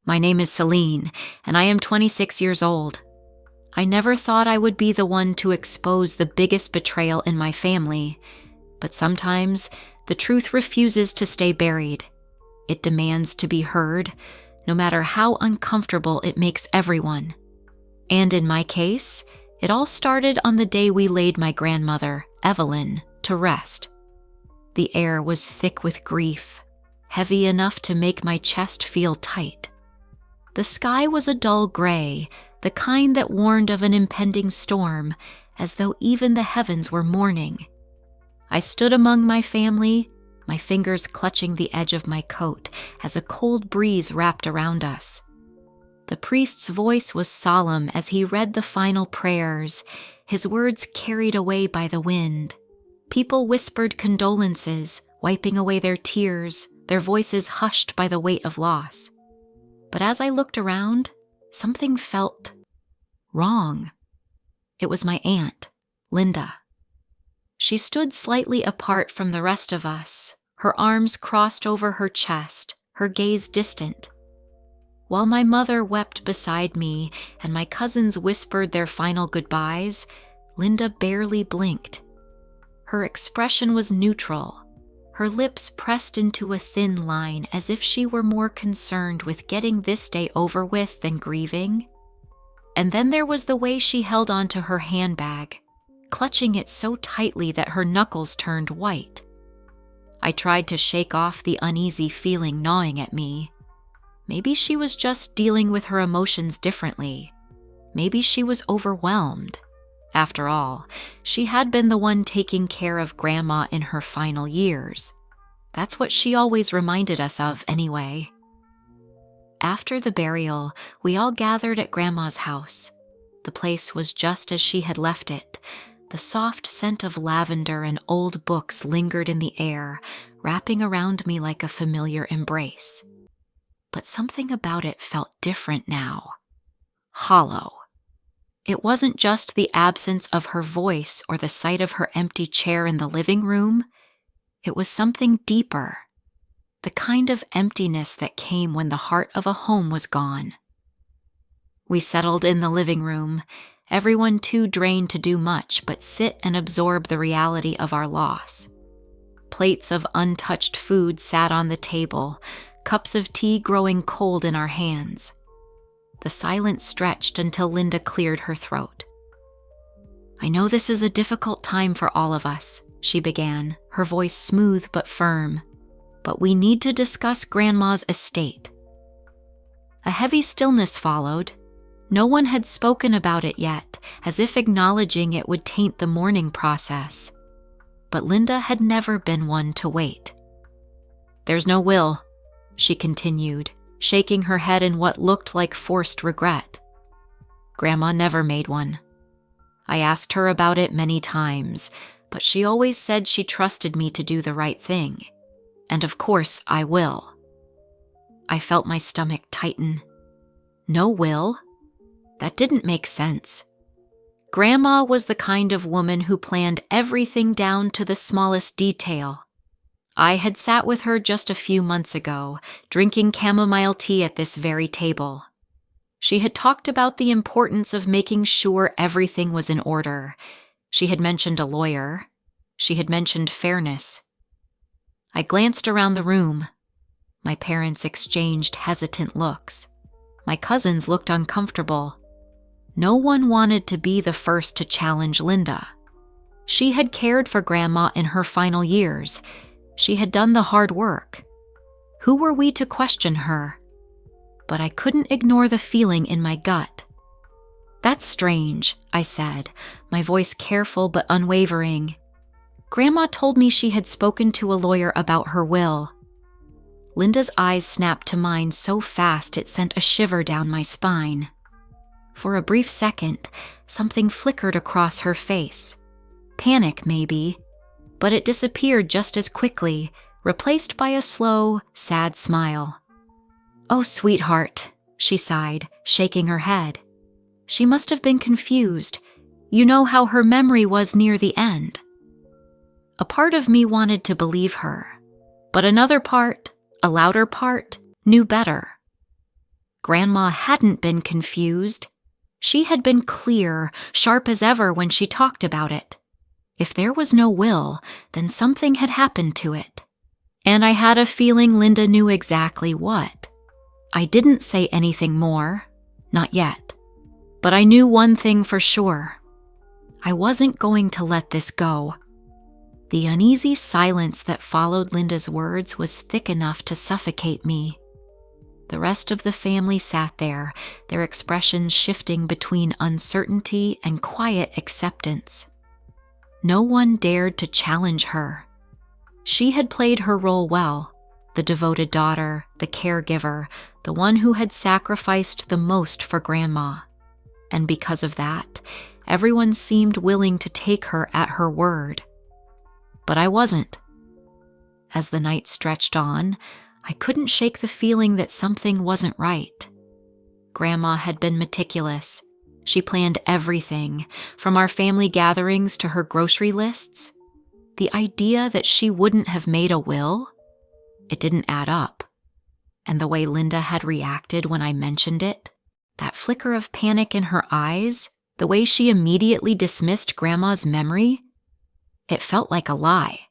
My name is Selene, and I am 26 years old. I never thought I would be the one to expose the biggest betrayal in my family, but sometimes the truth refuses to stay buried. It demands to be heard, no matter how uncomfortable it makes everyone. And in my case, it all started on the day we laid my grandmother, Evelyn, to rest. The air was thick with grief, heavy enough to make my chest feel tight. The sky was a dull gray, the kind that warned of an impending storm, as though even the heavens were mourning. I stood among my family, my fingers clutching the edge of my coat as a cold breeze wrapped around us. The priest's voice was solemn as he read the final prayers, his words carried away by the wind. People whispered condolences, wiping away their tears, their voices hushed by the weight of loss. But as I looked around, something felt wrong. It was my aunt, Linda. She stood slightly apart from the rest of us, her arms crossed over her chest, her gaze distant. While my mother wept beside me and my cousins whispered their final goodbyes, Linda barely blinked. Her expression was neutral, her lips pressed into a thin line as if she were more concerned with getting this day over with than grieving. And then there was the way she held onto her handbag, clutching it so tightly that her knuckles turned white. I tried to shake off the uneasy feeling gnawing at me. Maybe she was just dealing with her emotions differently. Maybe she was overwhelmed. After all, she had been the one taking care of Grandma in her final years. That's what she always reminded us of anyway. After the burial, we all gathered at Grandma's house. The place was just as she had left it. The soft scent of lavender and old books lingered in the air, wrapping around me like a familiar embrace. But something about it felt different now. Hollow. It wasn't just the absence of her voice or the sight of her empty chair in the living room. It was something deeper. The kind of emptiness that came when the heart of a home was gone. We settled in the living room, everyone too drained to do much but sit and absorb the reality of our loss. Plates of untouched food sat on the table, cups of tea growing cold in our hands. The silence stretched until Linda cleared her throat. "I know this is a difficult time for all of us," she began, her voice smooth but firm. "But we need to discuss Grandma's estate." A heavy stillness followed. No one had spoken about it yet, as if acknowledging it would taint the mourning process. But Linda had never been one to wait. "There's no will," she continued, shaking her head in what looked like forced regret. "Grandma never made one. I asked her about it many times, but she always said she trusted me to do the right thing. And of course I will." I felt my stomach tighten. No will? That didn't make sense. Grandma was the kind of woman who planned everything down to the smallest detail. I had sat with her just a few months ago, drinking chamomile tea at this very table. She had talked about the importance of making sure everything was in order. She had mentioned a lawyer. She had mentioned fairness. I glanced around the room. My parents exchanged hesitant looks. My cousins looked uncomfortable. No one wanted to be the first to challenge Linda. She had cared for Grandma in her final years. She had done the hard work. Who were we to question her? But I couldn't ignore the feeling in my gut. "That's strange," I said, my voice careful but unwavering. "Grandma told me she had spoken to a lawyer about her will." Linda's eyes snapped to mine so fast it sent a shiver down my spine. For a brief second, something flickered across her face. Panic, maybe, but it disappeared just as quickly, replaced by a slow, sad smile. "Oh, sweetheart," she sighed, shaking her head. "She must have been confused. You know how her memory was near the end." A part of me wanted to believe her, but another part, a louder part, knew better. Grandma hadn't been confused. She had been clear, sharp as ever when she talked about it. If there was no will, then something had happened to it. And I had a feeling Linda knew exactly what. I didn't say anything more, not yet. But I knew one thing for sure. I wasn't going to let this go. The uneasy silence that followed Linda's words was thick enough to suffocate me. The rest of the family sat there, their expressions shifting between uncertainty and quiet acceptance. No one dared to challenge her. She had played her role well, the devoted daughter, the caregiver, the one who had sacrificed the most for Grandma. And because of that, everyone seemed willing to take her at her word. But I wasn't. As the night stretched on, I couldn't shake the feeling that something wasn't right. Grandma had been meticulous. She planned everything, from our family gatherings to her grocery lists. The idea that she wouldn't have made a will? It didn't add up. And the way Linda had reacted when I mentioned it, that flicker of panic in her eyes, the way she immediately dismissed Grandma's memory, it felt like a lie.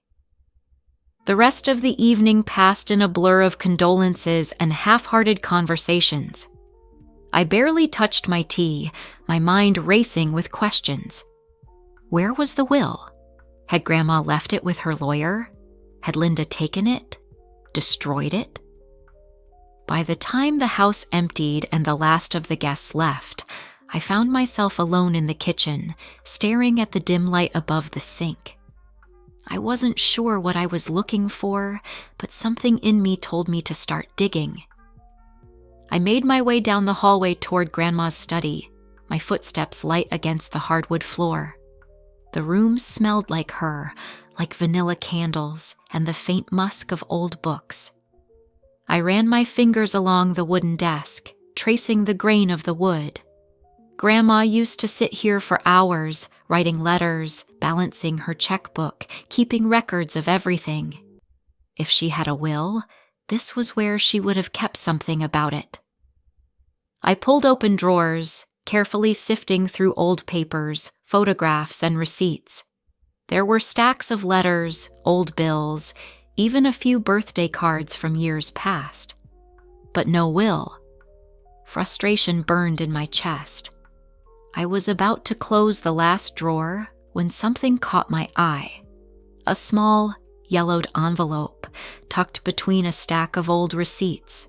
The rest of the evening passed in a blur of condolences and half-hearted conversations. I barely touched my tea, my mind racing with questions. Where was the will? Had Grandma left it with her lawyer? Had Linda taken it? Destroyed it? By the time the house emptied and the last of the guests left, I found myself alone in the kitchen, staring at the dim light above the sink. I wasn't sure what I was looking for, but something in me told me to start digging. I made my way down the hallway toward Grandma's study, my footsteps light against the hardwood floor. The room smelled like her, like vanilla candles and the faint musk of old books. I ran my fingers along the wooden desk, tracing the grain of the wood. Grandma used to sit here for hours, writing letters, balancing her checkbook, keeping records of everything. If she had a will, this was where she would have kept something about it. I pulled open drawers, carefully sifting through old papers, photographs, and receipts. There were stacks of letters, old bills, even a few birthday cards from years past. But no will. Frustration burned in my chest. I was about to close the last drawer when something caught my eye. A small, yellowed envelope tucked between a stack of old receipts.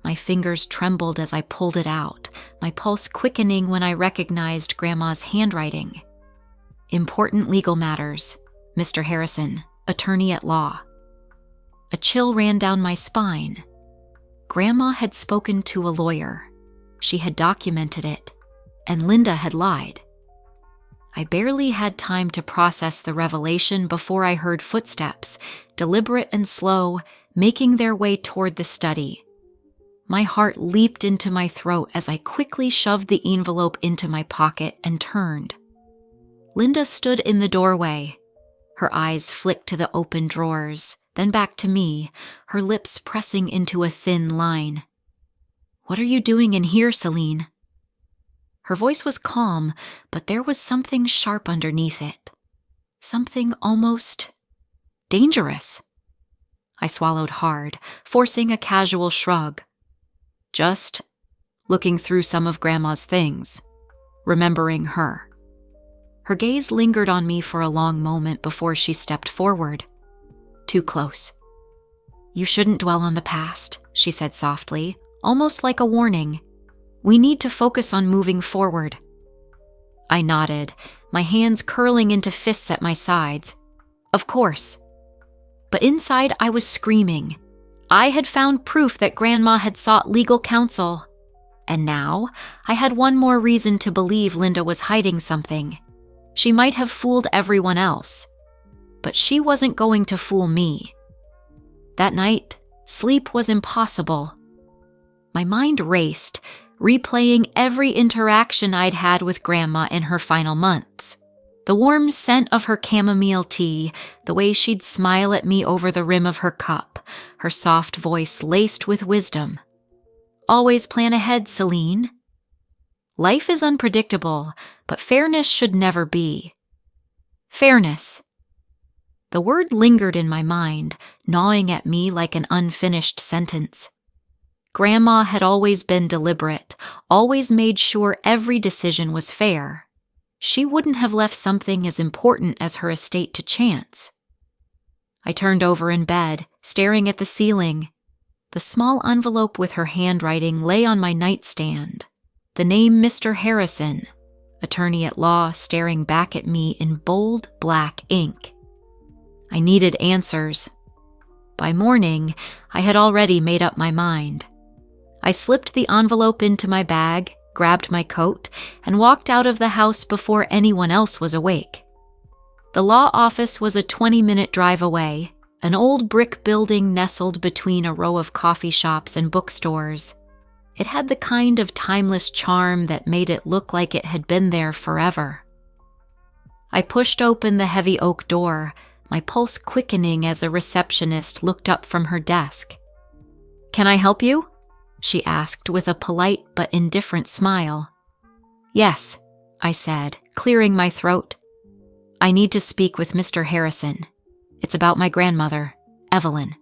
My fingers trembled as I pulled it out, my pulse quickening when I recognized Grandma's handwriting. Important legal matters. Mr. Harrison, attorney at law. A chill ran down my spine. Grandma had spoken to a lawyer. She had documented it, and Linda had lied. I barely had time to process the revelation before I heard footsteps, deliberate and slow, making their way toward the study. My heart leaped into my throat as I quickly shoved the envelope into my pocket and turned. Linda stood in the doorway. Her eyes flicked to the open drawers, then back to me, her lips pressing into a thin line. "What are you doing in here, Selene?" Her voice was calm, but there was something sharp underneath it. Something almost dangerous. I swallowed hard, forcing a casual shrug. Just looking through some of Grandma's things, remembering her. Her gaze lingered on me for a long moment before she stepped forward. Too close. "You shouldn't dwell on the past," she said softly, almost like a warning. "We need to focus on moving forward." I nodded, my hands curling into fists at my sides. Of course. But inside I was screaming. I had found proof that Grandma had sought legal counsel. And now I had one more reason to believe Linda was hiding something. She might have fooled everyone else, but she wasn't going to fool me. That night, sleep was impossible. My mind raced, replaying every interaction I'd had with Grandma in her final months. The warm scent of her chamomile tea, the way she'd smile at me over the rim of her cup, her soft voice laced with wisdom. always plan ahead, Selene. Life is unpredictable, but fairness should never be. Fairness. The word lingered in my mind, gnawing at me like an unfinished sentence. Grandma had always been deliberate, always made sure every decision was fair. She wouldn't have left something as important as her estate to chance. I turned over in bed, staring at the ceiling. The small envelope with her handwriting lay on my nightstand. The name Mr. Harrison, attorney at law, staring back at me in bold black ink. I needed answers. By morning, I had already made up my mind. I slipped the envelope into my bag, grabbed my coat, and walked out of the house before anyone else was awake. The law office was a 20-minute drive away, an old brick building nestled between a row of coffee shops and bookstores. It had the kind of timeless charm that made it look like it had been there forever. I pushed open the heavy oak door, my pulse quickening as a receptionist looked up from her desk. "Can I help you?" she asked with a polite but indifferent smile. "Yes," I said, clearing my throat. "I need to speak with Mr. Harrison. It's about my grandmother, Evelyn."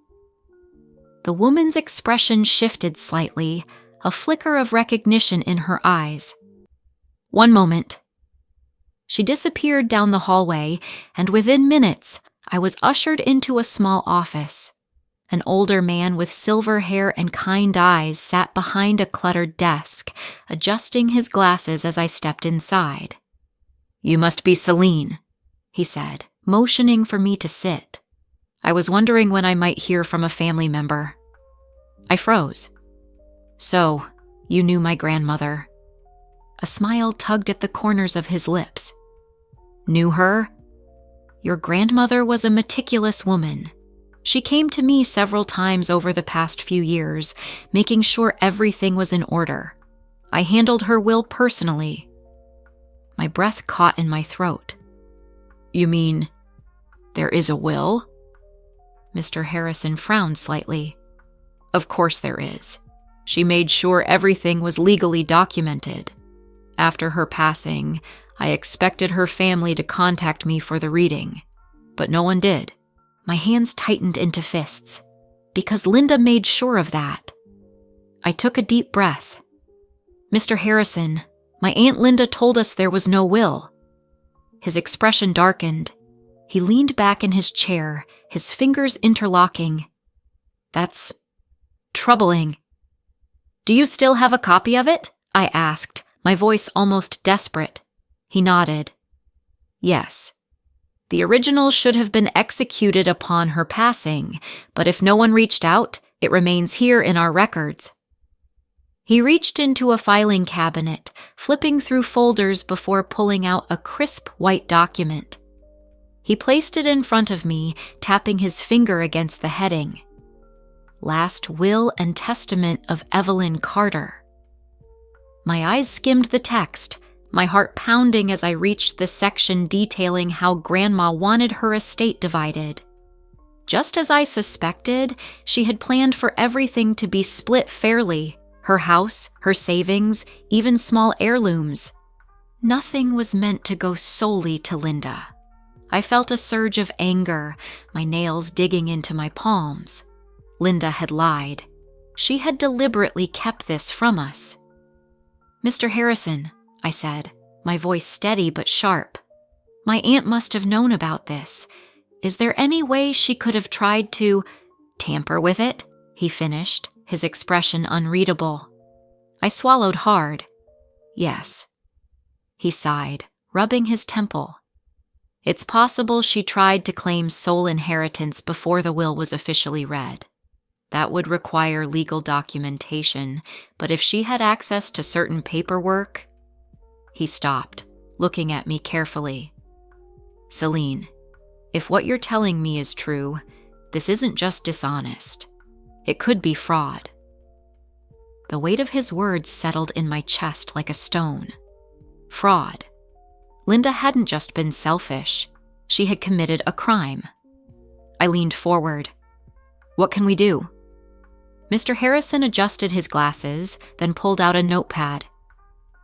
The woman's expression shifted slightly, a flicker of recognition in her eyes. "One moment." She disappeared down the hallway, and within minutes, I was ushered into a small office. An older man with silver hair and kind eyes sat behind a cluttered desk, adjusting his glasses as I stepped inside. "You must be Selene," he said, motioning for me to sit. I was wondering when I might hear from a family member. I froze. "So, you knew my grandmother." A smile tugged at the corners of his lips. "Knew her? Your grandmother was a meticulous woman. She came to me several times over the past few years, making sure everything was in order. I handled her will personally." My breath caught in my throat. "You mean there is a will?" Mr. Harrison frowned slightly. "Of course there is. She made sure everything was legally documented. After her passing, I expected her family to contact me for the reading, but no one did." My hands tightened into fists, because Linda made sure of that. I took a deep breath. "Mr. Harrison, my Aunt Linda told us there was no will." His expression darkened. He leaned back in his chair, his fingers interlocking. "That's troubling." "Do you still have a copy of it?" I asked, my voice almost desperate. He nodded. "Yes. The original should have been executed upon her passing, but if no one reached out, it remains here in our records." He reached into a filing cabinet, flipping through folders before pulling out a crisp white document. He placed it in front of me, tapping his finger against the heading. "Last Will and Testament of Evelyn Carter." My eyes skimmed the text, my heart pounding as I reached the section detailing how Grandma wanted her estate divided. Just as I suspected, she had planned for everything to be split fairly, her house, her savings, even small heirlooms. Nothing was meant to go solely to Linda. I felt a surge of anger, my nails digging into my palms. Linda had lied. She had deliberately kept this from us. "Mr. Harrison," I said, my voice steady but sharp. "My aunt must have known about this. Is there any way she could have tried to tamper with it?" he finished, his expression unreadable. I swallowed hard. "Yes." He sighed, rubbing his temple. "It's possible she tried to claim sole inheritance before the will was officially read. That would require legal documentation, but if she had access to certain paperwork..." He stopped, looking at me carefully. "Selene, if what you're telling me is true, this isn't just dishonest. It could be fraud." The weight of his words settled in my chest like a stone. Fraud. Linda hadn't just been selfish. She had committed a crime. I leaned forward. "What can we do?" Mr. Harrison adjusted his glasses, then pulled out a notepad.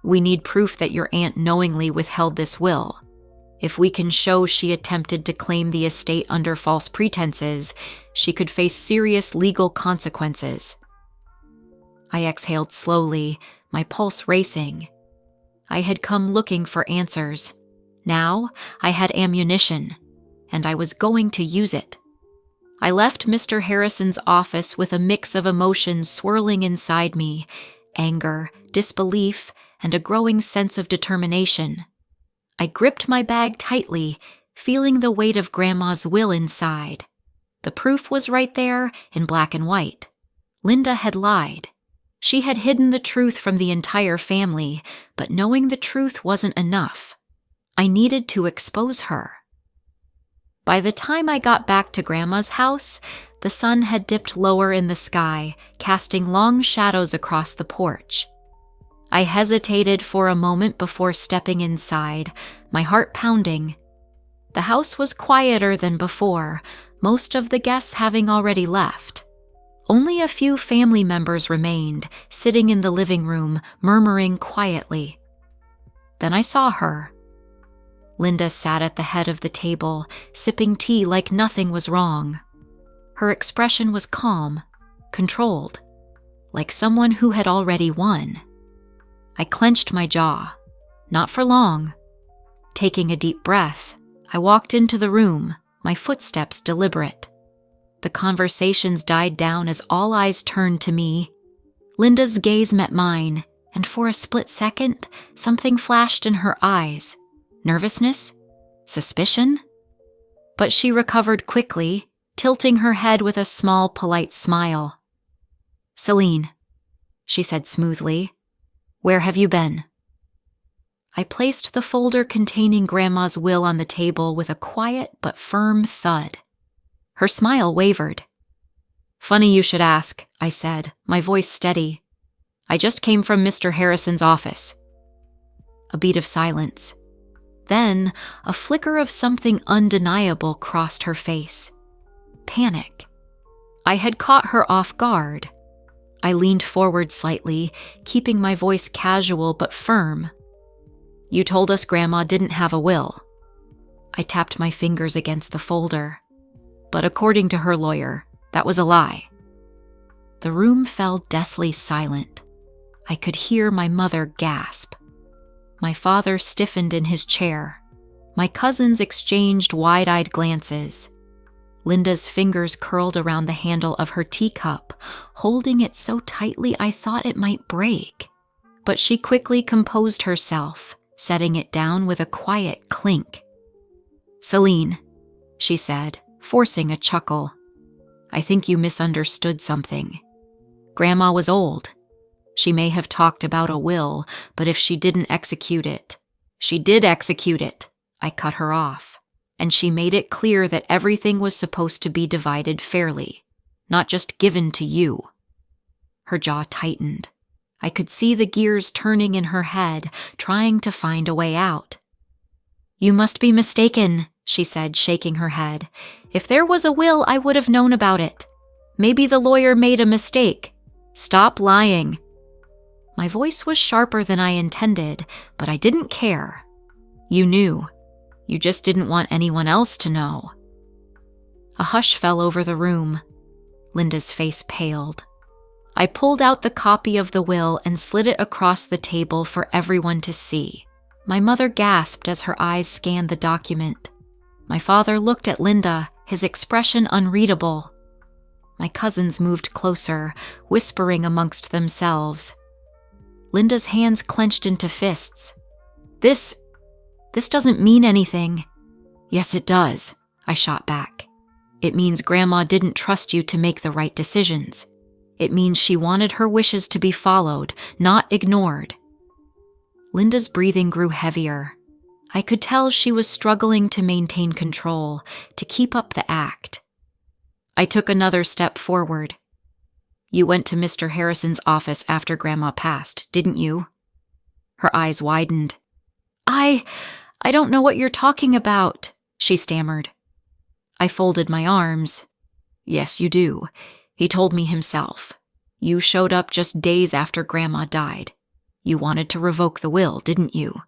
"We need proof that your aunt knowingly withheld this will. If we can show she attempted to claim the estate under false pretenses, she could face serious legal consequences." I exhaled slowly, my pulse racing. I had come looking for answers. Now I had ammunition, and I was going to use it. I left Mr. Harrison's office with a mix of emotions swirling inside me: anger, disbelief, and a growing sense of determination. I gripped my bag tightly, feeling the weight of Grandma's will inside. The proof was right there in black and white. Linda had lied. She had hidden the truth from the entire family, but knowing the truth wasn't enough. I needed to expose her. By the time I got back to Grandma's house, the sun had dipped lower in the sky, casting long shadows across the porch. I hesitated for a moment before stepping inside, my heart pounding. The house was quieter than before, most of the guests having already left. Only a few family members remained, sitting in the living room, murmuring quietly. Then I saw her. Linda sat at the head of the table, sipping tea like nothing was wrong. Her expression was calm, controlled, like someone who had already won. I clenched my jaw. Not for long. Taking a deep breath, I walked into the room, my footsteps deliberate. The conversations died down as all eyes turned to me. Linda's gaze met mine, and for a split second, something flashed in her eyes. Nervousness? Suspicion? But she recovered quickly, tilting her head with a small, polite smile. "Selene," she said smoothly, "where have you been?" I placed the folder containing Grandma's will on the table with a quiet but firm thud. Her smile wavered. "Funny you should ask," I said, my voice steady. "I just came from Mr. Harrison's office." A beat of silence. Then, a flicker of something undeniable crossed her face. Panic. I had caught her off guard. I leaned forward slightly, keeping my voice casual but firm. "You told us Grandma didn't have a will." I tapped my fingers against the folder. "But according to her lawyer, that was a lie." The room fell deathly silent. I could hear my mother gasp. My father stiffened in his chair. My cousins exchanged wide-eyed glances. Linda's fingers curled around the handle of her teacup, holding it so tightly I thought it might break. But she quickly composed herself, setting it down with a quiet clink. "Selene," she said, forcing a chuckle, "I think you misunderstood something. Grandma was old. She may have talked about a will, but if she didn't execute it, she did execute it." I cut her off, and she made it clear that everything was supposed to be divided fairly, not just given to you. Her jaw tightened. I could see the gears turning in her head, trying to find a way out. "You must be mistaken," she said, shaking her head. "If there was a will, I would have known about it. Maybe the lawyer made a mistake. Stop lying." My voice was sharper than I intended, but I didn't care. "You knew. You just didn't want anyone else to know." A hush fell over the room. Linda's face paled. I pulled out the copy of the will and slid it across the table for everyone to see. My mother gasped as her eyes scanned the document. My father looked at Linda, his expression unreadable. My cousins moved closer, whispering amongst themselves. Linda's hands clenched into fists. This doesn't mean anything." "Yes, it does," I shot back. "It means Grandma didn't trust you to make the right decisions. It means she wanted her wishes to be followed, not ignored." Linda's breathing grew heavier. I could tell she was struggling to maintain control, to keep up the act. I took another step forward. "You went to Mr. Harrison's office after Grandma passed, didn't you?" Her eyes widened. I don't know what you're talking about," she stammered. I folded my arms. "Yes, you do. He told me himself. You showed up just days after Grandma died. You wanted to revoke the will, didn't you?"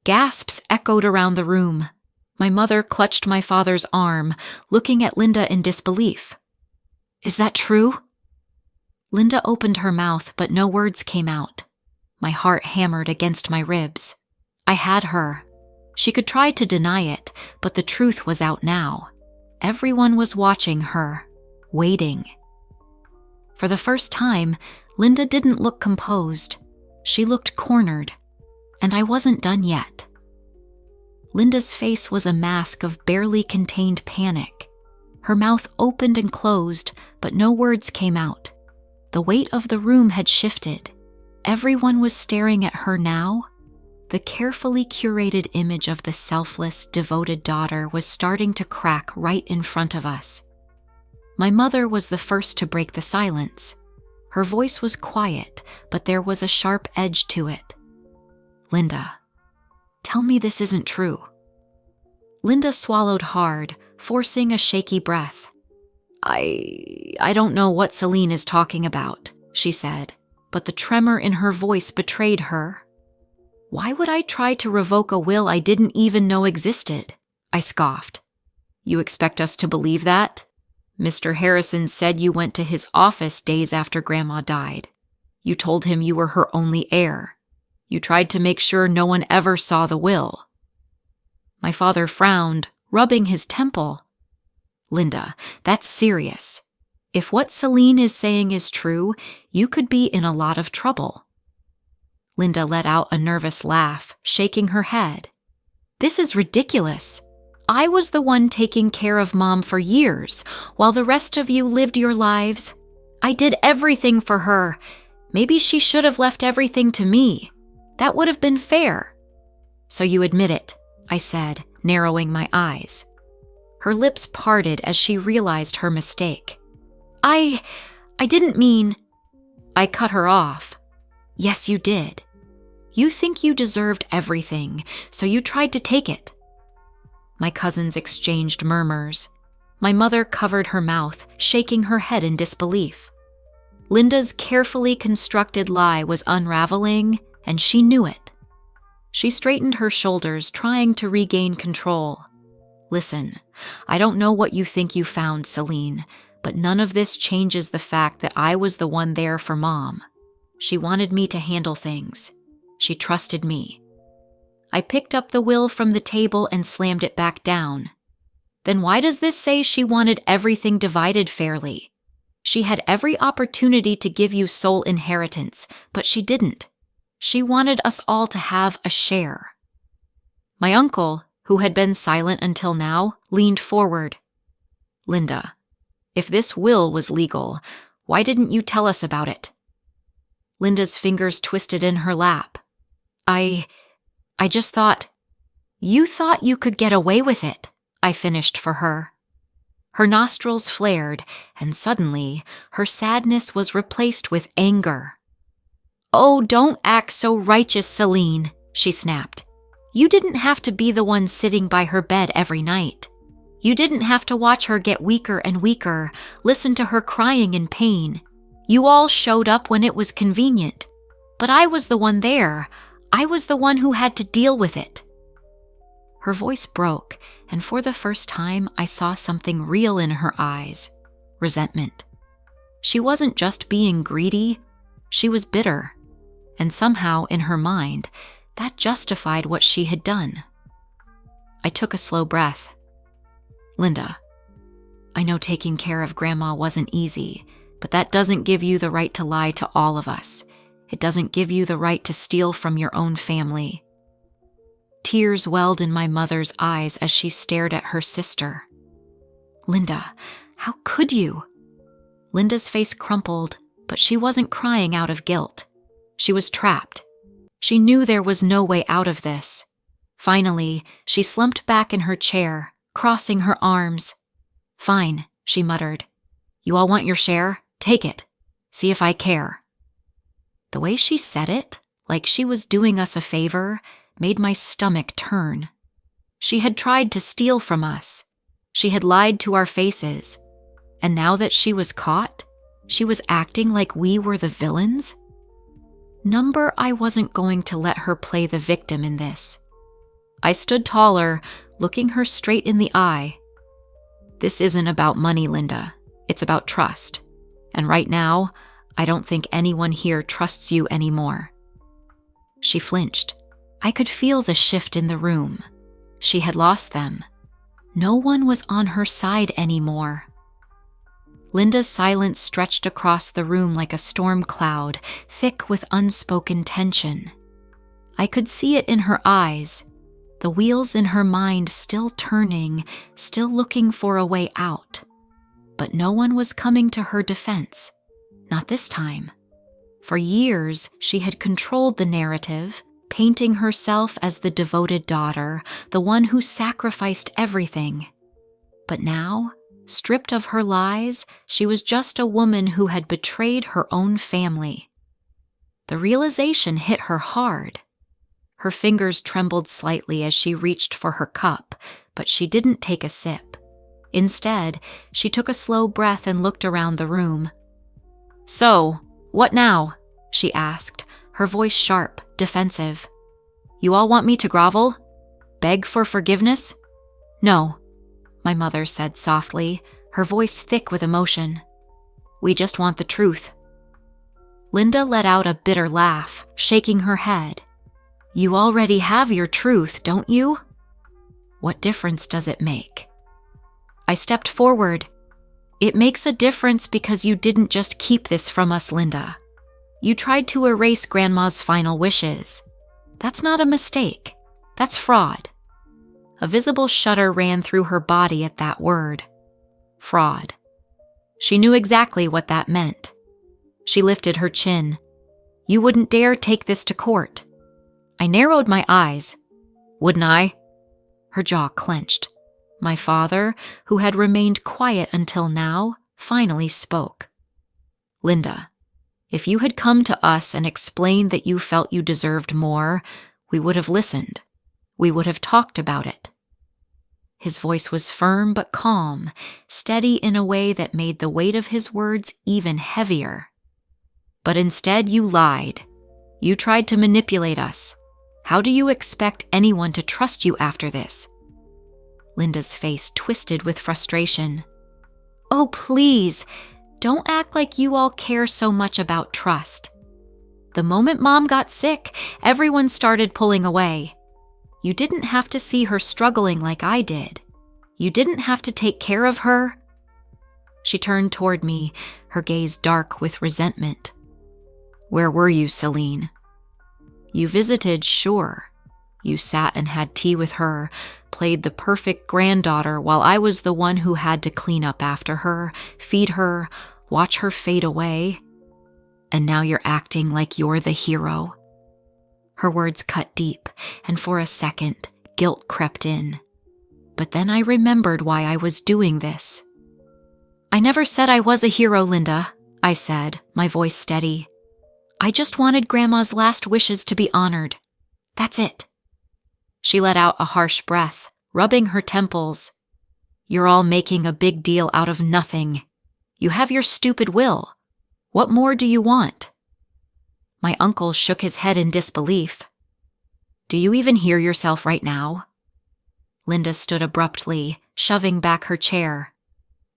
Gasps echoed around the room. My mother clutched my father's arm, looking at Linda in disbelief. "Is that true?" Linda opened her mouth, but no words came out. My heart hammered against my ribs. I had her. She could try to deny it, but the truth was out now. Everyone was watching her, waiting. For the first time, Linda didn't look composed. She looked cornered, and I wasn't done yet. Linda's face was a mask of barely contained panic. Her mouth opened and closed, but no words came out. The weight of the room had shifted. Everyone was staring at her now. The carefully curated image of the selfless, devoted daughter was starting to crack right in front of us. My mother was the first to break the silence. Her voice was quiet, but there was a sharp edge to it. "Linda, tell me this isn't true." Linda swallowed hard, forcing a shaky breath. I don't know what Selene is talking about," she said, but the tremor in her voice betrayed her. "Why would I try to revoke a will I didn't even know existed?" I scoffed. "You expect us to believe that? Mr. Harrison said you went to his office days after Grandma died. You told him you were her only heir. You tried to make sure no one ever saw the will." My father frowned, rubbing his temple. "Linda, that's serious. If what Selene is saying is true, you could be in a lot of trouble." Linda let out a nervous laugh, shaking her head. "This is ridiculous. I was the one taking care of Mom for years, while the rest of you lived your lives. I did everything for her. Maybe she should have left everything to me. That would have been fair." "So you admit it," I said, narrowing my eyes. Her lips parted as she realized her mistake. I didn't mean..." I cut her off. "Yes, you did. You think you deserved everything, so you tried to take it." My cousins exchanged murmurs. My mother covered her mouth, shaking her head in disbelief. Linda's carefully constructed lie was unraveling, and she knew it. She straightened her shoulders, trying to regain control. "Listen, I don't know what you think you found, Selene, but none of this changes the fact that I was the one there for Mom. She wanted me to handle things. She trusted me." I picked up the will from the table and slammed it back down. "Then why does this say she wanted everything divided fairly? She had every opportunity to give you sole inheritance, but she didn't. She wanted us all to have a share." My uncle, who had been silent until now, leaned forward. "Linda, if this will was legal, why didn't you tell us about it?" Linda's fingers twisted in her lap. I just thought..." "You thought you could get away with it," I finished for her. Her nostrils flared, and suddenly, her sadness was replaced with anger. "Oh, don't act so righteous, Selene," she snapped. "You didn't have to be the one sitting by her bed every night. You didn't have to watch her get weaker and weaker, listen to her crying in pain. You all showed up when it was convenient. But I was the one there. I was the one who had to deal with it." Her voice broke, and for the first time I saw something real in her eyes: resentment. She wasn't just being greedy, she was bitter. And somehow, in her mind, that justified what she had done. I took a slow breath. "Linda, I know taking care of Grandma wasn't easy, but that doesn't give you the right to lie to all of us. It doesn't give you the right to steal from your own family." Tears welled in my mother's eyes as she stared at her sister. "Linda, how could you?" Linda's face crumpled, but she wasn't crying out of guilt. She was trapped. She knew there was no way out of this. Finally, she slumped back in her chair, crossing her arms. "Fine," she muttered. "You all want your share? Take it. See if I care." The way she said it, like she was doing us a favor, made my stomach turn. She had tried to steal from us. She had lied to our faces. And now that she was caught, She was acting like we were the villains? I wasn't going to let her play the victim in this. I stood taller, looking her straight in the eye. This isn't about money, Linda. It's about trust. And right now, I don't think anyone here trusts you anymore. She flinched. I could feel the shift in the room. She had lost them. No one was on her side anymore. Linda's silence stretched across the room like a storm cloud, thick with unspoken tension. I could see it in her eyes, the wheels in her mind still turning, still looking for a way out. But no one was coming to her defense. Not this time. For years, she had controlled the narrative, painting herself as the devoted daughter, the one who sacrificed everything. But now, stripped of her lies, she was just a woman who had betrayed her own family. The realization hit her hard. Her fingers trembled slightly as she reached for her cup, but she didn't take a sip. Instead, she took a slow breath and looked around the room. "So, what now?" she asked, her voice sharp, defensive. "You all want me to grovel? Beg for forgiveness?" "No," my mother said softly, her voice thick with emotion. "We just want the truth." Linda let out a bitter laugh, shaking her head. "You already have your truth, don't you? What difference does it make?" I stepped forward. "It makes a difference because you didn't just keep this from us, Linda. You tried to erase Grandma's final wishes. That's not a mistake. That's fraud." A visible shudder ran through her body at that word. Fraud. She knew exactly what that meant. She lifted her chin. "You wouldn't dare take this to court." I narrowed my eyes. "Wouldn't I?" Her jaw clenched. My father, who had remained quiet until now, finally spoke. "Linda, if you had come to us and explained that you felt you deserved more, we would have listened. We would have talked about it." His voice was firm but calm, steady in a way that made the weight of his words even heavier. "But instead you lied. You tried to manipulate us. How do you expect anyone to trust you after this?" Linda's face twisted with frustration. "Oh, please, don't act like you all care so much about trust. The moment Mom got sick, everyone started pulling away. You didn't have to see her struggling like I did. You didn't have to take care of her." She turned toward me, her gaze dark with resentment. "Where were you, Selene? You visited, sure. You sat and had tea with her, played the perfect granddaughter while I was the one who had to clean up after her, feed her, watch her fade away. And now you're acting like you're the hero." Her words cut deep, and for a second, guilt crept in. But then I remembered why I was doing this. "I never said I was a hero, Linda," I said, my voice steady. "I just wanted Grandma's last wishes to be honored. That's it." She let out a harsh breath, rubbing her temples. "You're all making a big deal out of nothing. You have your stupid will. What more do you want?" My uncle shook his head in disbelief. "Do you even hear yourself right now?" Linda stood abruptly, shoving back her chair.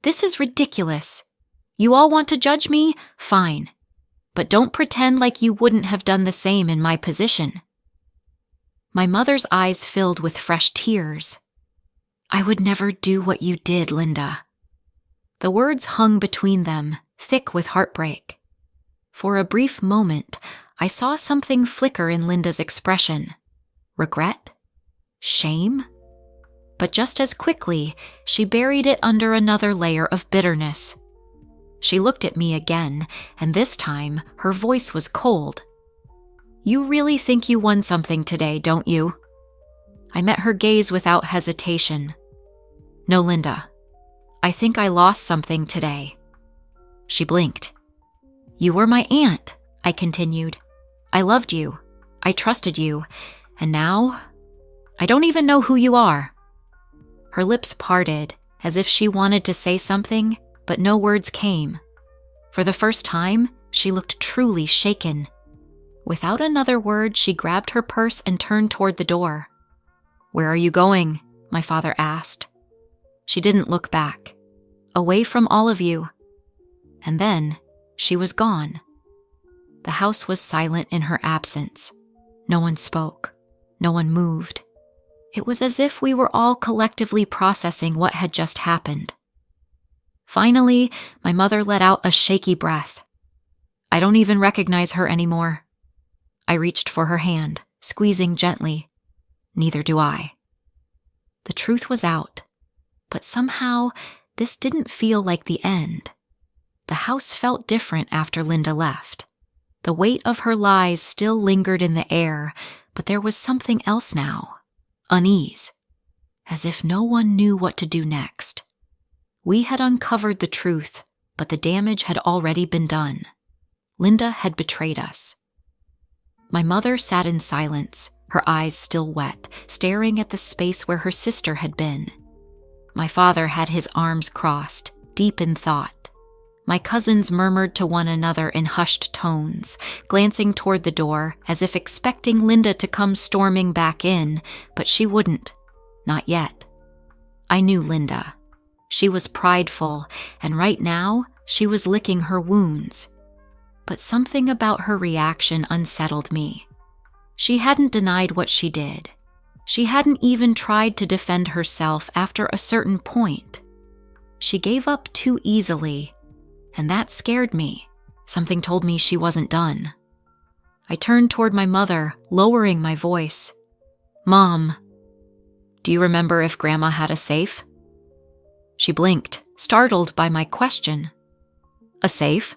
"This is ridiculous. You all want to judge me? Fine. But don't pretend like you wouldn't have done the same in my position." My mother's eyes filled with fresh tears. "I would never do what you did, Linda." The words hung between them, thick with heartbreak. For a brief moment, I saw something flicker in Linda's expression. Regret? Shame? But just as quickly, she buried it under another layer of bitterness. She looked at me again, and this time, her voice was cold. "You really think you won something today, don't you?" I met her gaze without hesitation. "No, Linda. I think I lost something today." She blinked. "You were my aunt," I continued. "I loved you. I trusted you. And now, I don't even know who you are." Her lips parted, as if she wanted to say something, but no words came. For the first time, she looked truly shaken. Without another word, she grabbed her purse and turned toward the door. "Where are you going?" my father asked. She didn't look back. Away from all of you. And then she was gone. The house was silent in her absence. No one spoke. No one moved. It was as if we were all collectively processing what had just happened. Finally, my mother let out a shaky breath. "I don't even recognize her anymore." I reached for her hand, squeezing gently. "Neither do I." The truth was out, but somehow this didn't feel like the end. The house felt different after Linda left. The weight of her lies still lingered in the air, but there was something else now. Unease. As if no one knew what to do next. We had uncovered the truth, but the damage had already been done. Linda had betrayed us. My mother sat in silence, her eyes still wet, staring at the space where her sister had been. My father had his arms crossed, deep in thought. My cousins murmured to one another in hushed tones, glancing toward the door as if expecting Linda to come storming back in, but she wouldn't. Not yet. I knew Linda. She was prideful, and right now she was licking her wounds. But something about her reaction unsettled me. She hadn't denied what she did. She hadn't even tried to defend herself after a certain point. She gave up too easily. And that scared me. Something told me she wasn't done. I turned toward my mother, lowering my voice. "Mom, do you remember if Grandma had a safe?" She blinked, startled by my question. "A safe?"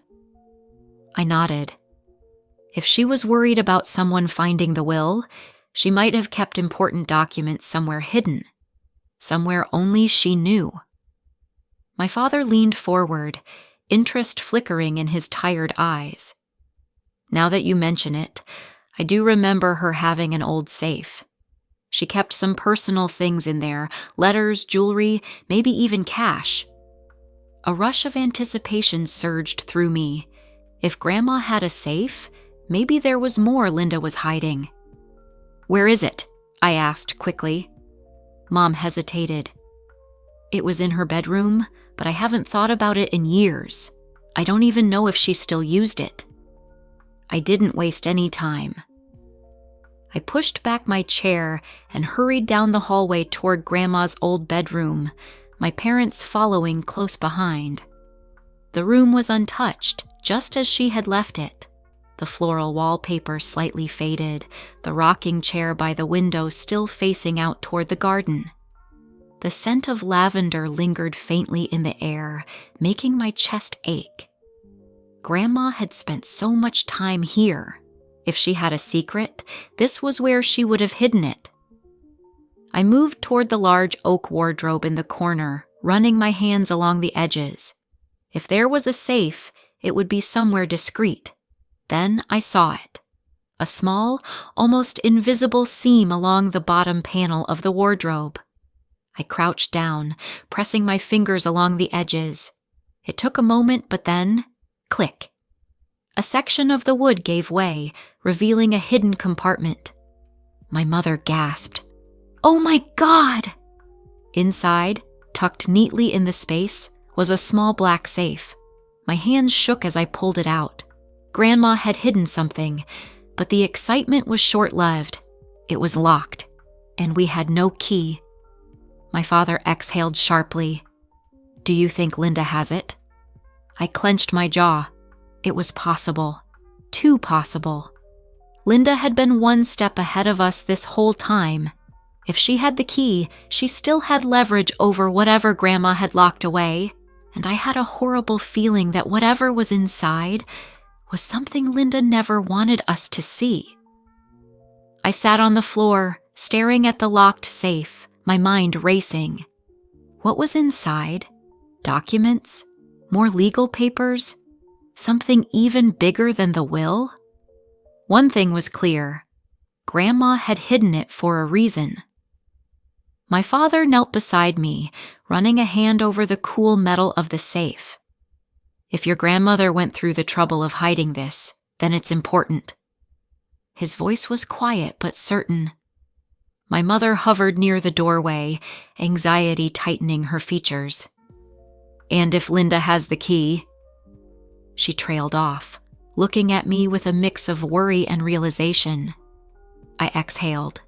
I nodded. If she was worried about someone finding the will, she might have kept important documents somewhere hidden. Somewhere only she knew. My father leaned forward, interest flickering in his tired eyes. "Now that you mention it, I do remember her having an old safe. She kept some personal things in there, letters, jewelry, maybe even cash." A rush of anticipation surged through me. If Grandma had a safe, maybe there was more Linda was hiding. "Where is it?" I asked quickly. Mom hesitated. "It was in her bedroom, but I haven't thought about it in years. I don't even know if she still used it." I didn't waste any time. I pushed back my chair and hurried down the hallway toward Grandma's old bedroom, my parents following close behind. The room was untouched, just as she had left it. The floral wallpaper slightly faded, the rocking chair by the window still facing out toward the garden. The scent of lavender lingered faintly in the air, making my chest ache. Grandma had spent so much time here. If she had a secret, this was where she would have hidden it. I moved toward the large oak wardrobe in the corner, running my hands along the edges. If there was a safe, it would be somewhere discreet. Then I saw it. A small, almost invisible seam along the bottom panel of the wardrobe. I crouched down, pressing my fingers along the edges. It took a moment, but then, click. A section of the wood gave way, revealing a hidden compartment. My mother gasped. "Oh my God!" Inside, tucked neatly in the space, was a small black safe. My hands shook as I pulled it out. Grandma had hidden something, but the excitement was short-lived. It was locked, and we had no key. My father exhaled sharply. "Do you think Linda has it?" I clenched my jaw. It was possible. Too possible. Linda had been one step ahead of us this whole time. If she had the key, she still had leverage over whatever Grandma had locked away, and I had a horrible feeling that whatever was inside was something Linda never wanted us to see. I sat on the floor, staring at the locked safe, my mind racing. What was inside? Documents? More legal papers? Something even bigger than the will? One thing was clear. Grandma had hidden it for a reason. My father knelt beside me, running a hand over the cool metal of the safe. If your grandmother went through the trouble of hiding this, then it's important." His voice was quiet but certain. My mother hovered near the doorway, anxiety tightening her features. "And if Linda has the key?" She trailed off, looking at me with a mix of worry and realization. I exhaled.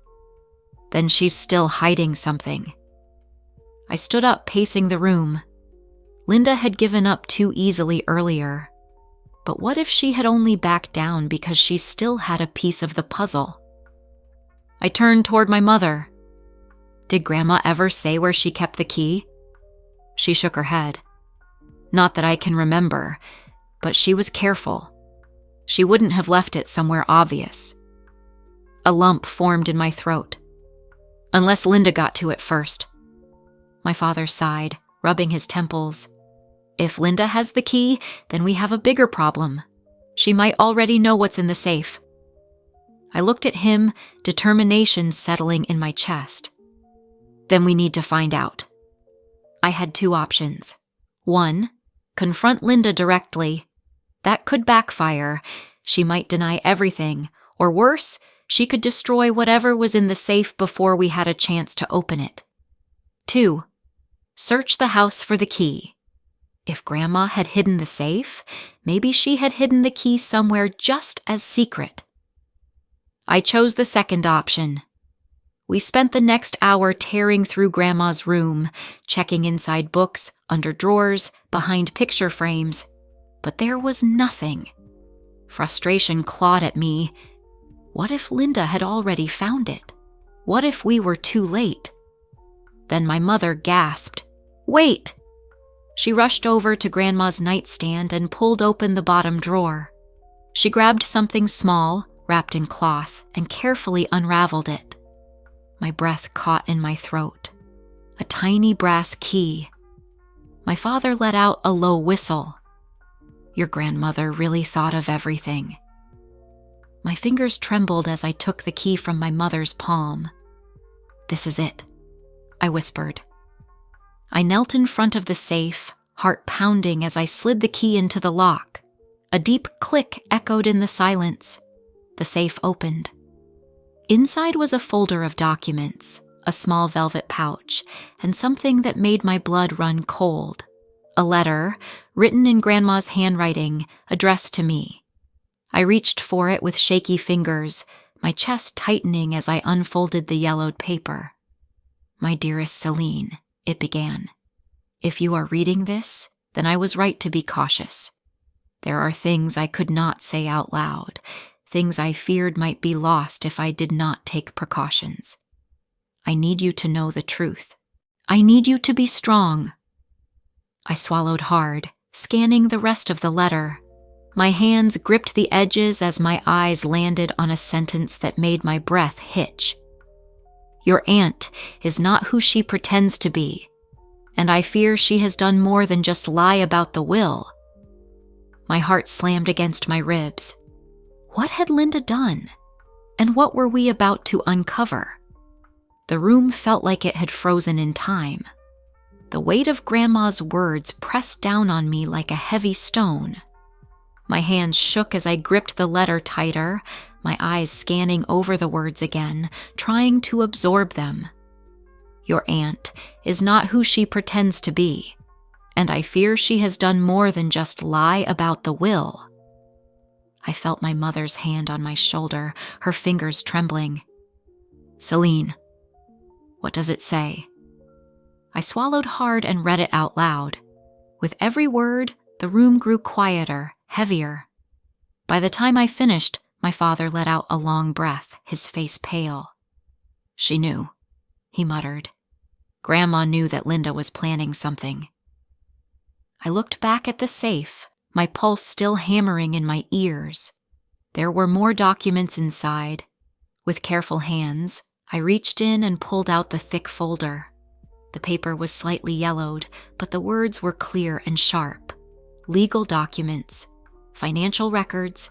Then she's still hiding something. I stood up, pacing the room. Linda had given up too easily earlier. But what if she had only backed down because she still had a piece of the puzzle? I turned toward my mother. "Did Grandma ever say where she kept the key?" She shook her head. "Not that I can remember, but she was careful. She wouldn't have left it somewhere obvious." A lump formed in my throat. "Unless Linda got to it first." My father sighed, rubbing his temples. "If Linda has the key, then we have a bigger problem. She might already know what's in the safe." I looked at him, determination settling in my chest. "Then we need to find out." I had two options. One, confront Linda directly. That could backfire. She might deny everything, or worse, she could destroy whatever was in the safe before we had a chance to open it. Two, search the house for the key. If Grandma had hidden the safe, maybe she had hidden the key somewhere just as secret. I chose the second option. We spent the next hour tearing through Grandma's room, checking inside books, under drawers, behind picture frames, but there was nothing. Frustration clawed at me. What if Linda had already found it? What if we were too late? Then my mother gasped, "Wait!" She rushed over to Grandma's nightstand and pulled open the bottom drawer. She grabbed something small, wrapped in cloth, and carefully unraveled it. My breath caught in my throat. A tiny brass key. My father let out a low whistle. Your grandmother really thought of everything. My fingers trembled as I took the key from my mother's palm. "This is it," I whispered. I knelt in front of the safe, heart pounding as I slid the key into the lock. A deep click echoed in the silence. The safe opened. Inside was a folder of documents, a small velvet pouch, and something that made my blood run cold. A letter, written in Grandma's handwriting, addressed to me. I reached for it with shaky fingers, my chest tightening as I unfolded the yellowed paper. "My dearest Selene," it began. "If you are reading this, then I was right to be cautious. There are things I could not say out loud, things I feared might be lost if I did not take precautions. I need you to know the truth. I need you to be strong." I swallowed hard, scanning the rest of the letter. My hands gripped the edges as my eyes landed on a sentence that made my breath hitch. "Your aunt is not who she pretends to be, and I fear she has done more than just lie about the will." My heart slammed against my ribs. What had Linda done? And what were we about to uncover? The room felt like it had frozen in time. The weight of Grandma's words pressed down on me like a heavy stone. My hands shook as I gripped the letter tighter, my eyes scanning over the words again, trying to absorb them. "Your aunt is not who she pretends to be, and I fear she has done more than just lie about the will." I felt my mother's hand on my shoulder, her fingers trembling. "Selene, what does it say?" I swallowed hard and read it out loud. With every word, the room grew quieter, heavier. By the time I finished, my father let out a long breath, his face pale. "She knew," he muttered. "Grandma knew that Linda was planning something." I looked back at the safe, my pulse still hammering in my ears. There were more documents inside. With careful hands, I reached in and pulled out the thick folder. The paper was slightly yellowed, but the words were clear and sharp. Legal documents, financial records.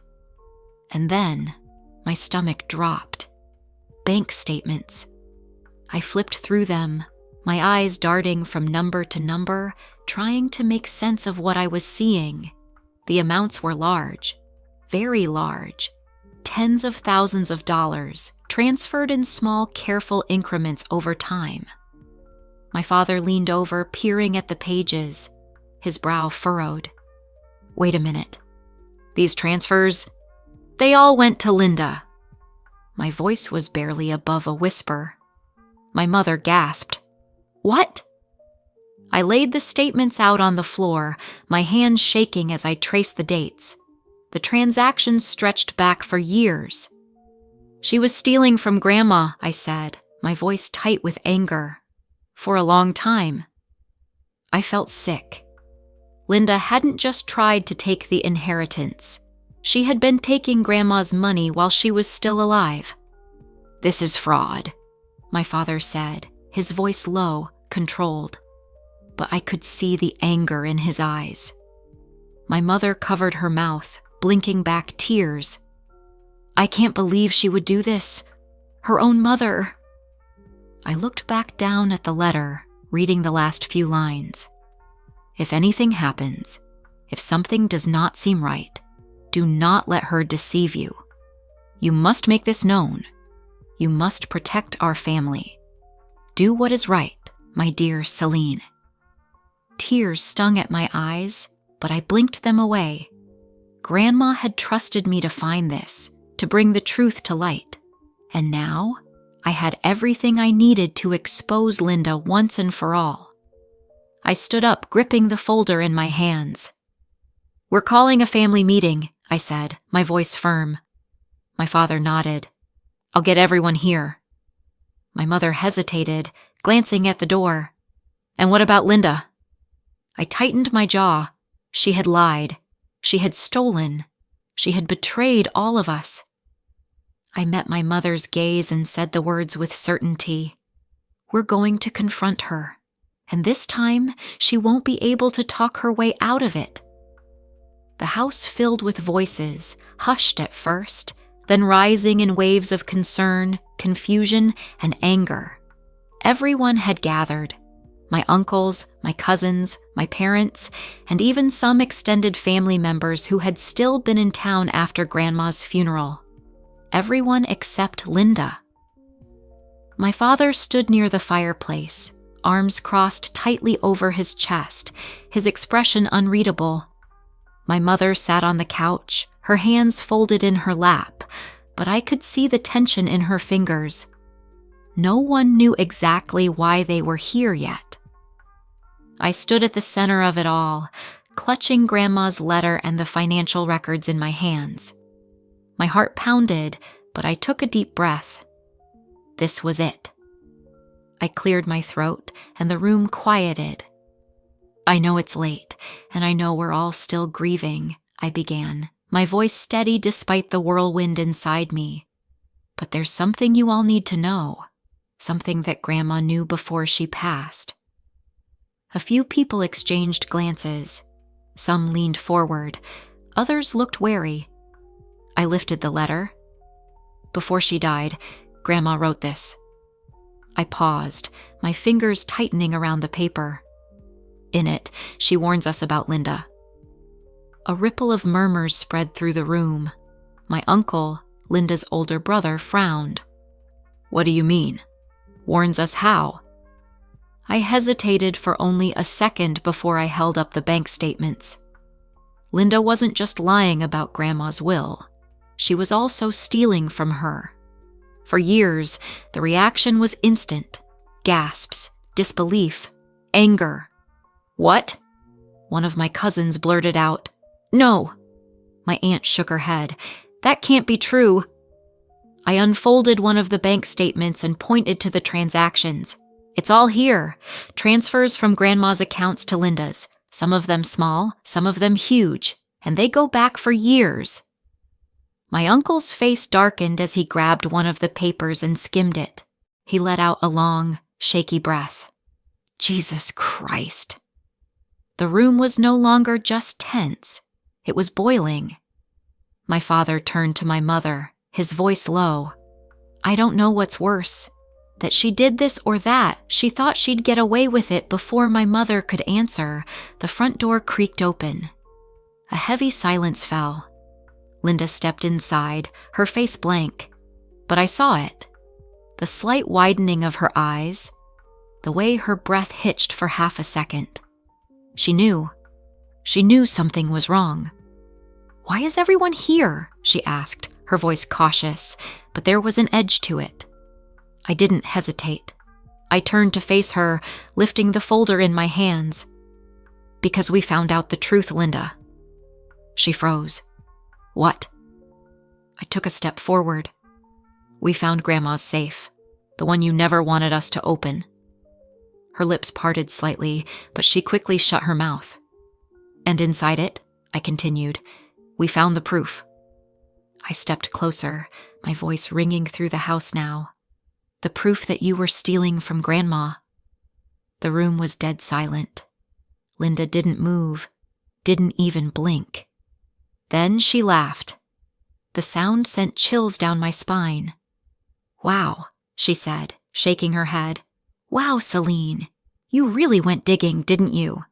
And then, my stomach dropped. Bank statements. I flipped through them, my eyes darting from number to number, trying to make sense of what I was seeing. The amounts were large, very large, tens of thousands of dollars, transferred in small, careful increments over time. My father leaned over, peering at the pages, his brow furrowed. Wait a minute. These transfers, they all went to Linda. My voice was barely above a whisper. My mother gasped. What? I laid the statements out on the floor, my hands shaking as I traced the dates. The transactions stretched back for years. She was stealing from Grandma, I said, my voice tight with anger. For a long time. I felt sick. Linda hadn't just tried to take the inheritance. She had been taking Grandma's money while she was still alive. This is fraud, my father said, his voice low, controlled. But I could see the anger in his eyes. My mother covered her mouth, blinking back tears. I can't believe she would do this. Her own mother. I looked back down at the letter, reading the last few lines. If anything happens, if something does not seem right, do not let her deceive you. You must make this known. You must protect our family. Do what is right, my dear Selene. Tears stung at my eyes, but I blinked them away. Grandma had trusted me to find this, to bring the truth to light. And now, I had everything I needed to expose Linda once and for all. I stood up, gripping the folder in my hands. We're calling a family meeting, I said, my voice firm. My father nodded. I'll get everyone here. My mother hesitated, glancing at the door. And what about Linda? I tightened my jaw. She had lied. She had stolen. She had betrayed all of us. I met my mother's gaze and said the words with certainty. We're going to confront her, and this time she won't be able to talk her way out of it. The house filled with voices, hushed at first, then rising in waves of concern, confusion, and anger. Everyone had gathered. My uncles, my cousins, my parents, and even some extended family members who had still been in town after Grandma's funeral. Everyone except Linda. My father stood near the fireplace, arms crossed tightly over his chest, his expression unreadable. My mother sat on the couch, her hands folded in her lap, but I could see the tension in her fingers. No one knew exactly why they were here yet. I stood at the center of it all, clutching Grandma's letter and the financial records in my hands. My heart pounded, but I took a deep breath. This was it. I cleared my throat, and the room quieted. I know it's late, and I know we're all still grieving, I began, my voice steady despite the whirlwind inside me. But there's something you all need to know, something that Grandma knew before she passed. A few people exchanged glances. Some leaned forward. Others looked wary. I lifted the letter. Before she died, Grandma wrote this. I paused, my fingers tightening around the paper. In it, she warns us about Linda. A ripple of murmurs spread through the room. My uncle, Linda's older brother, frowned. What do you mean? Warns us how? I hesitated for only a second before I held up the bank statements. Linda wasn't just lying about Grandma's will. She was also stealing from her. For years, the reaction was instant. Gasps, disbelief, anger. What? One of my cousins blurted out. No. My aunt shook her head. That can't be true. I unfolded one of the bank statements and pointed to the transactions. It's all here. Transfers from Grandma's accounts to Linda's. Some of them small, some of them huge, and they go back for years. My uncle's face darkened as he grabbed one of the papers and skimmed it. He let out a long, shaky breath. Jesus Christ. The room was no longer just tense. It was boiling. My father turned to my mother, his voice low. I don't know what's worse. That she did this or that. She thought she'd get away with it before my mother could answer. The front door creaked open. A heavy silence fell. Linda stepped inside, her face blank. But I saw it. The slight widening of her eyes, the way her breath hitched for half a second. She knew. She knew something was wrong. "Why is everyone here?" she asked, her voice cautious, but there was an edge to it. I didn't hesitate. I turned to face her, lifting the folder in my hands. "Because we found out the truth, Linda." She froze. "What?" I took a step forward. "We found Grandma's safe, the one you never wanted us to open." Her lips parted slightly, but she quickly shut her mouth. "And inside it," I continued, "we found the proof." I stepped closer, my voice ringing through the house now. "The proof that you were stealing from Grandma." The room was dead silent. Linda didn't move, didn't even blink. Then she laughed. The sound sent chills down my spine. "Wow," she said, shaking her head. "Wow, Selene, you really went digging, didn't you?"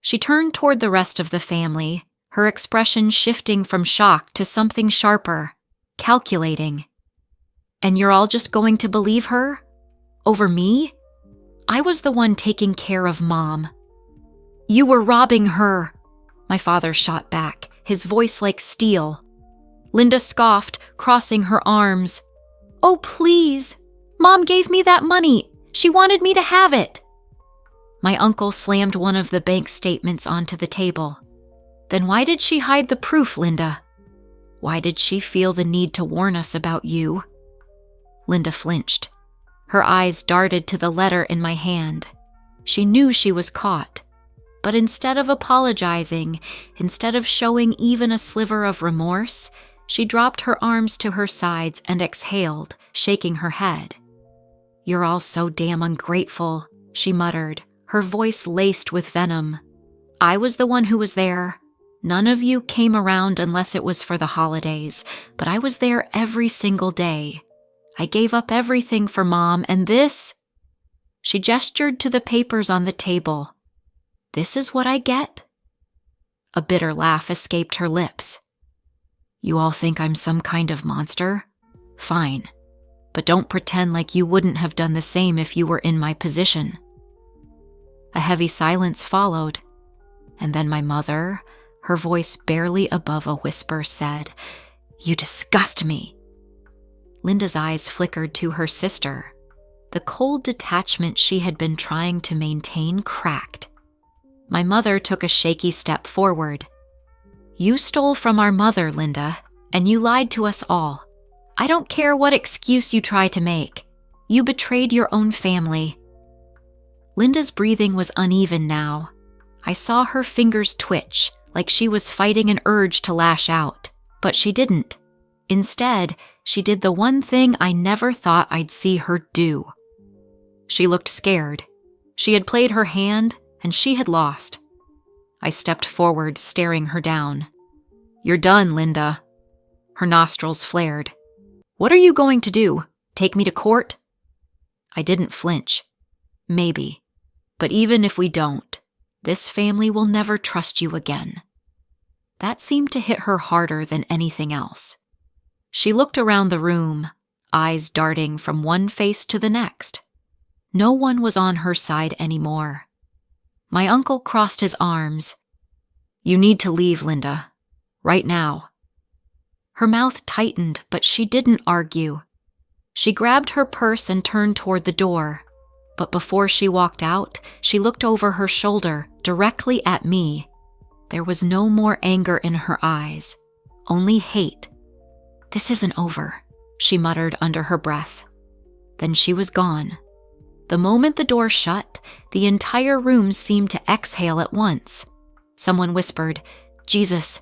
She turned toward the rest of the family, her expression shifting from shock to something sharper, calculating. "And you're all just going to believe her? Over me? I was the one taking care of Mom." "You were robbing her," my father shot back, his voice like steel. Linda scoffed, crossing her arms. "Oh, please. Mom gave me that money. She wanted me to have it." My uncle slammed one of the bank statements onto the table. "Then why did she hide the proof, Linda? Why did she feel the need to warn us about you?" Linda flinched. Her eyes darted to the letter in my hand. She knew she was caught. But instead of apologizing, instead of showing even a sliver of remorse, she dropped her arms to her sides and exhaled, shaking her head. "You're all so damn ungrateful," she muttered, her voice laced with venom. "I was the one who was there. None of you came around unless it was for the holidays, but I was there every single day. I gave up everything for Mom, and this..." She gestured to the papers on the table. "This is what I get?" A bitter laugh escaped her lips. "You all think I'm some kind of monster? Fine. But don't pretend like you wouldn't have done the same if you were in my position." A heavy silence followed, and then my mother, her voice barely above a whisper, said, "You disgust me." Linda's eyes flickered to her sister. The cold detachment she had been trying to maintain cracked. My mother took a shaky step forward. "You stole from our mother, Linda, and you lied to us all. I don't care what excuse you try to make. You betrayed your own family." Linda's breathing was uneven now. I saw her fingers twitch, like she was fighting an urge to lash out, but she didn't. Instead, she did the one thing I never thought I'd see her do. She looked scared. She had played her hand, and she had lost. I stepped forward, staring her down. "You're done, Linda." Her nostrils flared. "What are you going to do? Take me to court?" I didn't flinch. "Maybe. But even if we don't, this family will never trust you again." That seemed to hit her harder than anything else. She looked around the room, eyes darting from one face to the next. No one was on her side anymore. My uncle crossed his arms. "You need to leave, Linda. Right now." Her mouth tightened, but she didn't argue. She grabbed her purse and turned toward the door. But before she walked out, she looked over her shoulder, directly at me. There was no more anger in her eyes, only hate. "This isn't over," she muttered under her breath. Then she was gone. The moment the door shut, the entire room seemed to exhale at once. Someone whispered, "Jesus."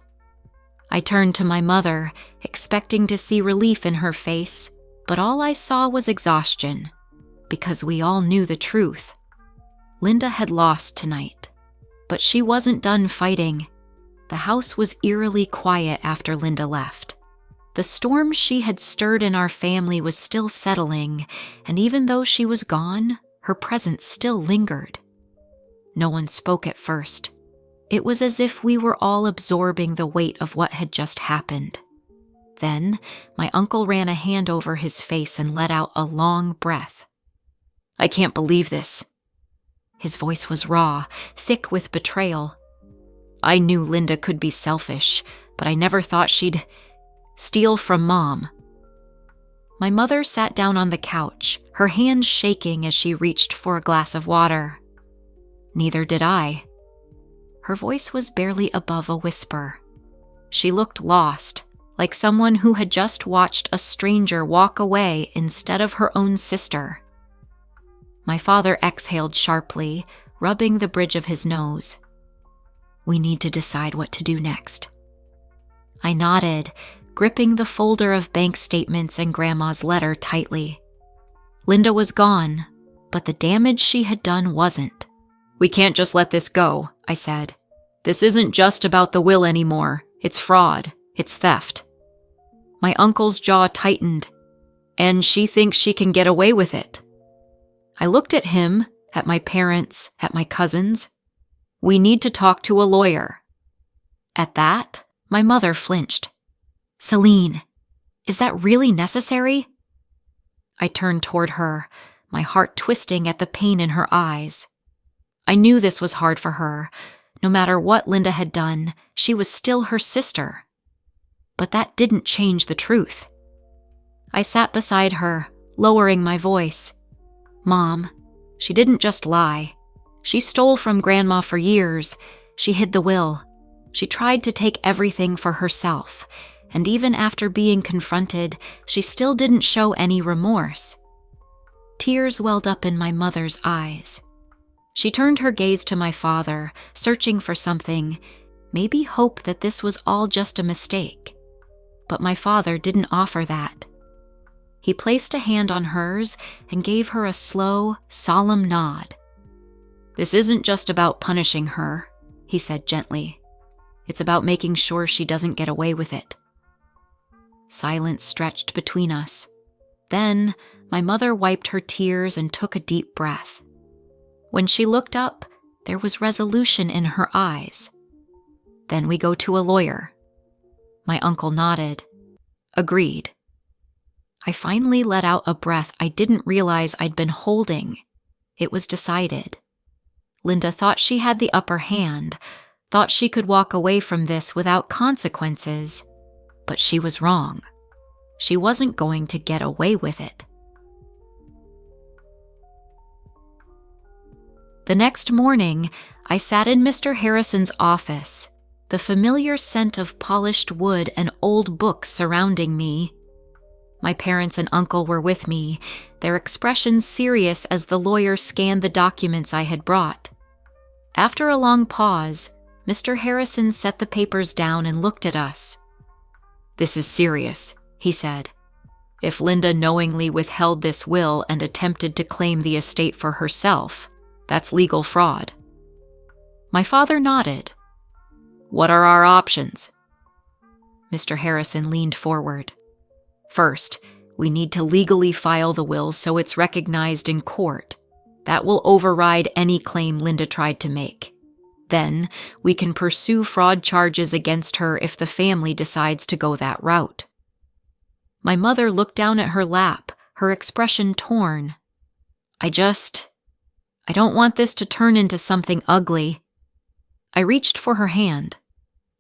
I turned to my mother, expecting to see relief in her face, but all I saw was exhaustion, because we all knew the truth. Linda had lost tonight, but she wasn't done fighting. The house was eerily quiet after Linda left. The storm she had stirred in our family was still settling, and even though she was gone, her presence still lingered. No one spoke at first. It was as if we were all absorbing the weight of what had just happened. Then, my uncle ran a hand over his face and let out a long breath. "I can't believe this." His voice was raw, thick with betrayal. "I knew Linda could be selfish, but I never thought she'd steal from Mom." My mother sat down on the couch, her hands shaking as she reached for a glass of water. Neither did I. Her voice was barely above a whisper. She looked lost, like someone who had just watched a stranger walk away instead of her own sister. My father exhaled sharply, rubbing the bridge of his nose. "We need to decide what to do next." I nodded, gripping the folder of bank statements and Grandma's letter tightly. Linda was gone, but the damage she had done wasn't. "We can't just let this go," I said. "This isn't just about the will anymore. It's fraud. It's theft." My uncle's jaw tightened. "And she thinks she can get away with it." I looked at him, at my parents, at my cousins. "We need to talk to a lawyer." At that, my mother flinched. "Selene, is that really necessary?" I turned toward her, my heart twisting at the pain in her eyes. I knew this was hard for her. No matter what Linda had done, she was still her sister. But that didn't change the truth. I sat beside her, lowering my voice. "Mom, she didn't just lie. She stole from Grandma for years. She hid the will. She tried to take everything for herself. And even after being confronted, she still didn't show any remorse." Tears welled up in my mother's eyes. She turned her gaze to my father, searching for something, maybe hope that this was all just a mistake. But my father didn't offer that. He placed a hand on hers and gave her a slow, solemn nod. "This isn't just about punishing her," he said gently. "It's about making sure she doesn't get away with it." Silence stretched between us. Then, my mother wiped her tears and took a deep breath. When she looked up, there was resolution in her eyes. "Then we go to a lawyer." My uncle nodded. "Agreed." I finally let out a breath I didn't realize I'd been holding. It was decided. Linda thought she had the upper hand, thought she could walk away from this without consequences. But she was wrong. She wasn't going to get away with it. The next morning, I sat in Mr. Harrison's office, the familiar scent of polished wood and old books surrounding me. My parents and uncle were with me, their expressions serious as the lawyer scanned the documents I had brought. After a long pause, Mr. Harrison set the papers down and looked at us. "This is serious," he said. "If Linda knowingly withheld this will and attempted to claim the estate for herself, that's legal fraud." My father nodded. "What are our options?" Mr. Harrison leaned forward. "First, we need to legally file the will so it's recognized in court. That will override any claim Linda tried to make. Then, we can pursue fraud charges against her if the family decides to go that route." My mother looked down at her lap, her expression torn. I don't want this to turn into something ugly." I reached for her hand.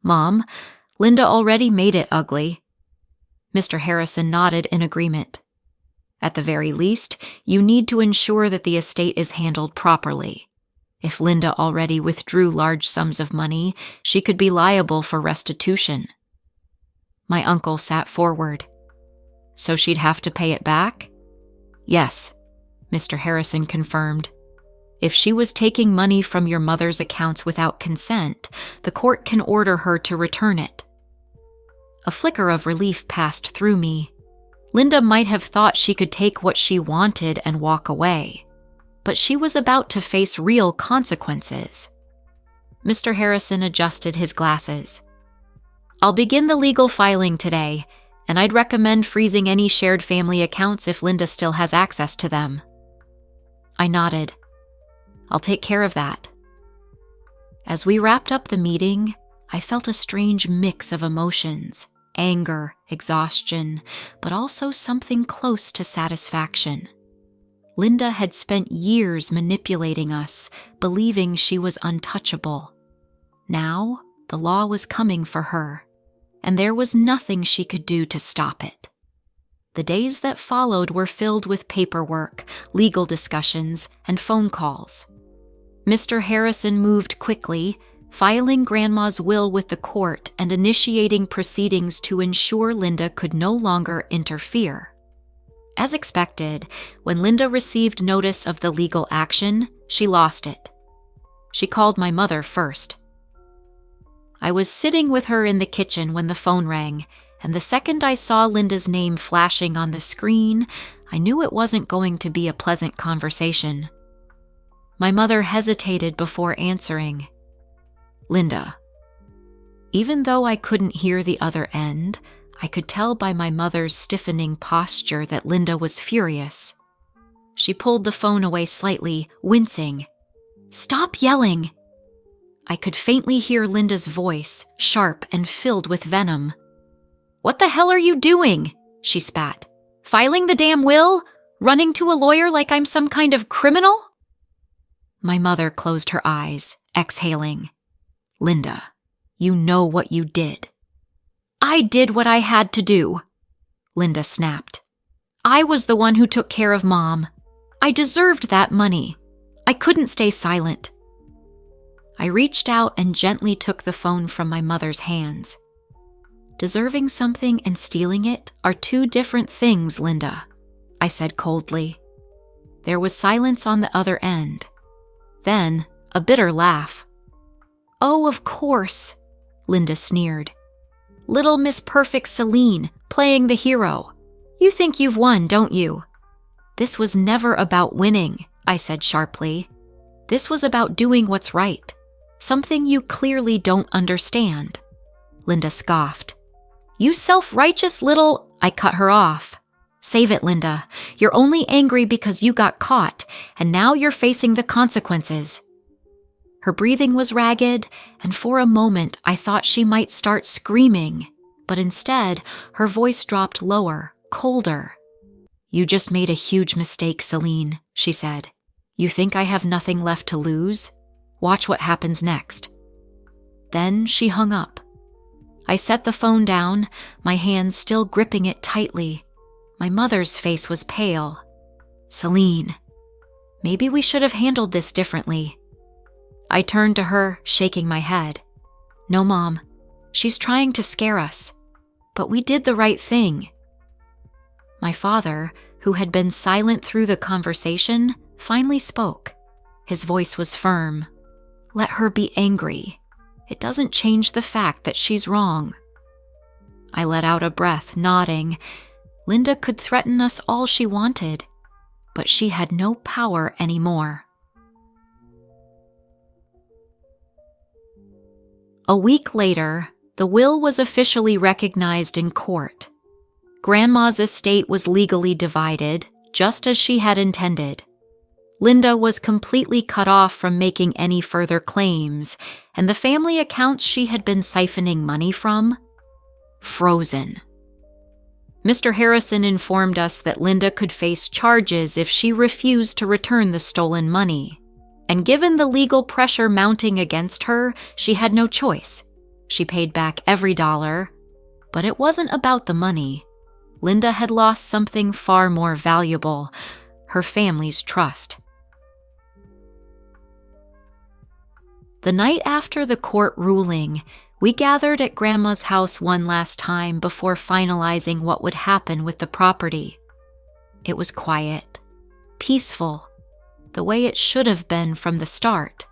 "Mom, Linda already made it ugly." Mr. Harrison nodded in agreement. "At the very least, you need to ensure that the estate is handled properly. If Linda already withdrew large sums of money, she could be liable for restitution." My uncle sat forward. "So she'd have to pay it back?" "Yes," Mr. Harrison confirmed. "If she was taking money from your mother's accounts without consent, the court can order her to return it." A flicker of relief passed through me. Linda might have thought she could take what she wanted and walk away, but she was about to face real consequences. Mr. Harrison adjusted his glasses. "I'll begin the legal filing today, and I'd recommend freezing any shared family accounts if Linda still has access to them." I nodded. "I'll take care of that." As we wrapped up the meeting, I felt a strange mix of emotions, anger, exhaustion, but also something close to satisfaction. Linda had spent years manipulating us, believing she was untouchable. Now, the law was coming for her, and there was nothing she could do to stop it. The days that followed were filled with paperwork, legal discussions, and phone calls. Mr. Harrison moved quickly, filing Grandma's will with the court and initiating proceedings to ensure Linda could no longer interfere. As expected, when Linda received notice of the legal action, she lost it. She called my mother first. I was sitting with her in the kitchen when the phone rang, and the second I saw Linda's name flashing on the screen, I knew it wasn't going to be a pleasant conversation. My mother hesitated before answering. Linda. Even though I couldn't hear the other end, I could tell by my mother's stiffening posture that Linda was furious. She pulled the phone away slightly, wincing. "Stop yelling!" I could faintly hear Linda's voice, sharp and filled with venom. "What the hell are you doing?" she spat. "Filing the damn will? Running to a lawyer like I'm some kind of criminal?" My mother closed her eyes, exhaling. "Linda, you know what you did." "I did what I had to do," Linda snapped. "I was the one who took care of Mom. I deserved that money. I couldn't stay silent." I reached out and gently took the phone from my mother's hands. "Deserving something and stealing it are two different things, Linda," I said coldly. There was silence on the other end. Then, a bitter laugh. "Oh, of course," Linda sneered. "Little Miss Perfect Selene, playing the hero. You think you've won, don't you?" "This was never about winning," I said sharply. "This was about doing what's right. Something you clearly don't understand." Linda scoffed. "You self-righteous little—" I cut her off. "Save it, Linda. You're only angry because you got caught, and now you're facing the consequences." Her breathing was ragged, and for a moment I thought she might start screaming, but instead her voice dropped lower, colder. "You just made a huge mistake, Selene," she said. "You think I have nothing left to lose? Watch what happens next." Then she hung up. I set the phone down, my hands still gripping it tightly. My mother's face was pale. "Selene, maybe we should have handled this differently." I turned to her, shaking my head. "No, Mom. She's trying to scare us. But we did the right thing." My father, who had been silent through the conversation, finally spoke. His voice was firm. "Let her be angry. It doesn't change the fact that she's wrong." I let out a breath, nodding. Linda could threaten us all she wanted, but she had no power anymore. A week later, the will was officially recognized in court. Grandma's estate was legally divided, just as she had intended. Linda was completely cut off from making any further claims, and the family accounts she had been siphoning money from, frozen. Mr. Harrison informed us that Linda could face charges if she refused to return the stolen money. And given the legal pressure mounting against her, she had no choice. She paid back every dollar, but it wasn't about the money. Linda had lost something far more valuable, her family's trust. The night after the court ruling, we gathered at Grandma's house one last time before finalizing what would happen with the property. It was quiet, peaceful, the way it should have been from the start.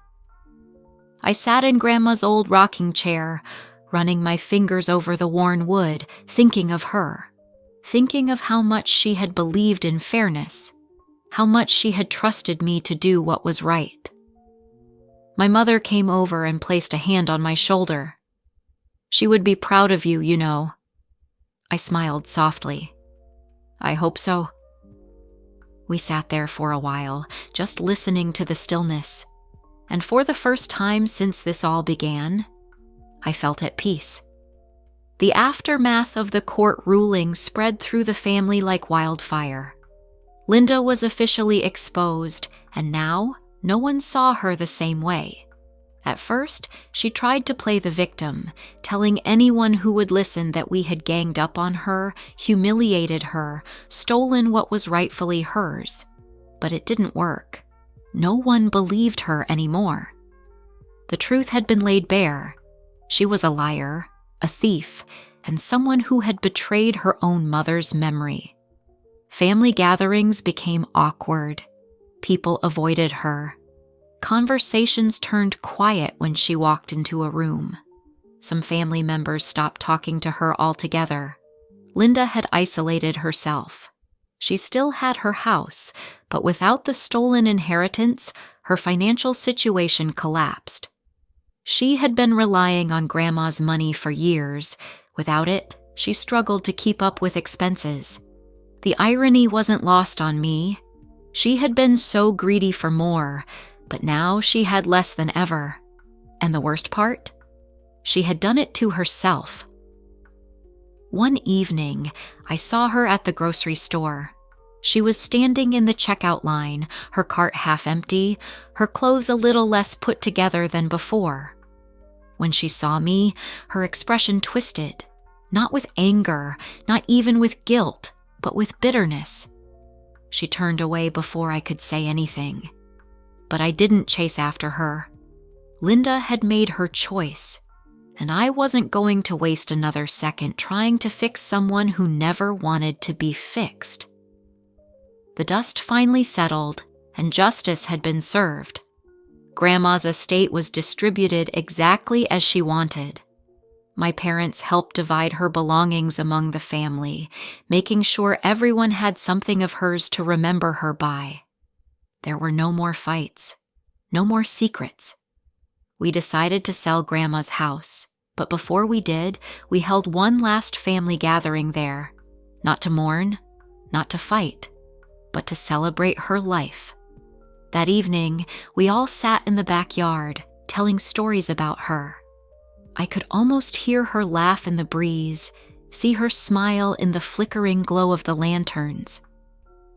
I sat in Grandma's old rocking chair, running my fingers over the worn wood, thinking of her, thinking of how much she had believed in fairness, how much she had trusted me to do what was right. My mother came over and placed a hand on my shoulder. "She would be proud of you, you know." I smiled softly. "I hope so." We sat there for a while, just listening to the stillness. and for the first time since this all began, I felt at peace. The aftermath of the court ruling spread through the family like wildfire. Linda was officially exposed, and now no one saw her the same way. At first, she tried to play the victim, telling anyone who would listen that we had ganged up on her, humiliated her, stolen what was rightfully hers. But it didn't work. No one believed her anymore. The truth had been laid bare. She was a liar, a thief, and someone who had betrayed her own mother's memory. Family gatherings became awkward. People avoided her. Conversations turned quiet when she walked into a room. Some family members stopped talking to her altogether. Linda had isolated herself. She still had her house, but without the stolen inheritance, her financial situation collapsed. She had been relying on Grandma's money for years. Without it, she struggled to keep up with expenses. The irony wasn't lost on me. She had been so greedy for more, but now she had less than ever. And the worst part? She had done it to herself. One evening, I saw her at the grocery store. She was standing in the checkout line, her cart half empty, her clothes a little less put together than before. When she saw me, her expression twisted, not with anger, not even with guilt, but with bitterness. She turned away before I could say anything. But I didn't chase after her. Linda had made her choice, and I wasn't going to waste another second trying to fix someone who never wanted to be fixed. The dust finally settled, and justice had been served. Grandma's estate was distributed exactly as she wanted. My parents helped divide her belongings among the family, making sure everyone had something of hers to remember her by. There were no more fights, no more secrets. We decided to sell Grandma's house, but before we did, we held one last family gathering there, not to mourn, not to fight, but to celebrate her life. That evening, we all sat in the backyard, telling stories about her. I could almost hear her laugh in the breeze, see her smile in the flickering glow of the lanterns.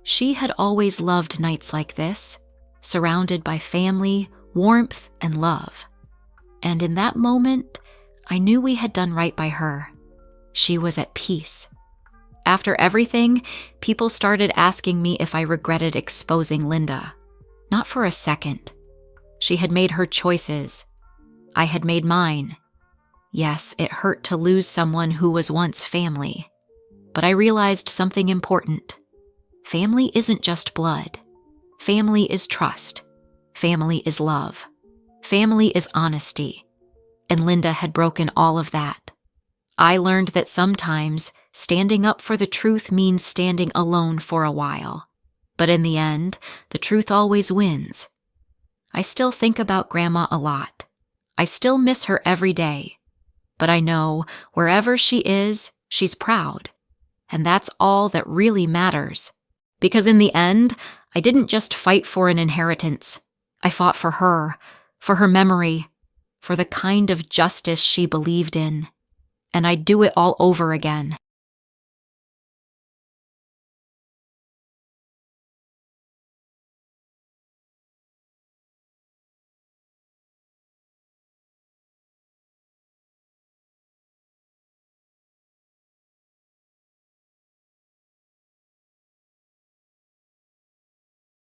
She had always loved nights like this, surrounded by family, warmth, and love. And in that moment, I knew we had done right by her. She was at peace. After everything, people started asking me if I regretted exposing Linda. Not for a second. She had made her choices. I had made mine. Yes, it hurt to lose someone who was once family. But I realized something important. Family isn't just blood. Family is trust. Family is love. Family is honesty. And Linda had broken all of that. I learned that sometimes standing up for the truth means standing alone for a while. But in the end, the truth always wins. I still think about Grandma a lot. I still miss her every day. But I know wherever she is, she's proud. And that's all that really matters. Because in the end, I didn't just fight for an inheritance. I fought for her memory, for the kind of justice she believed in. And I'd do it all over again.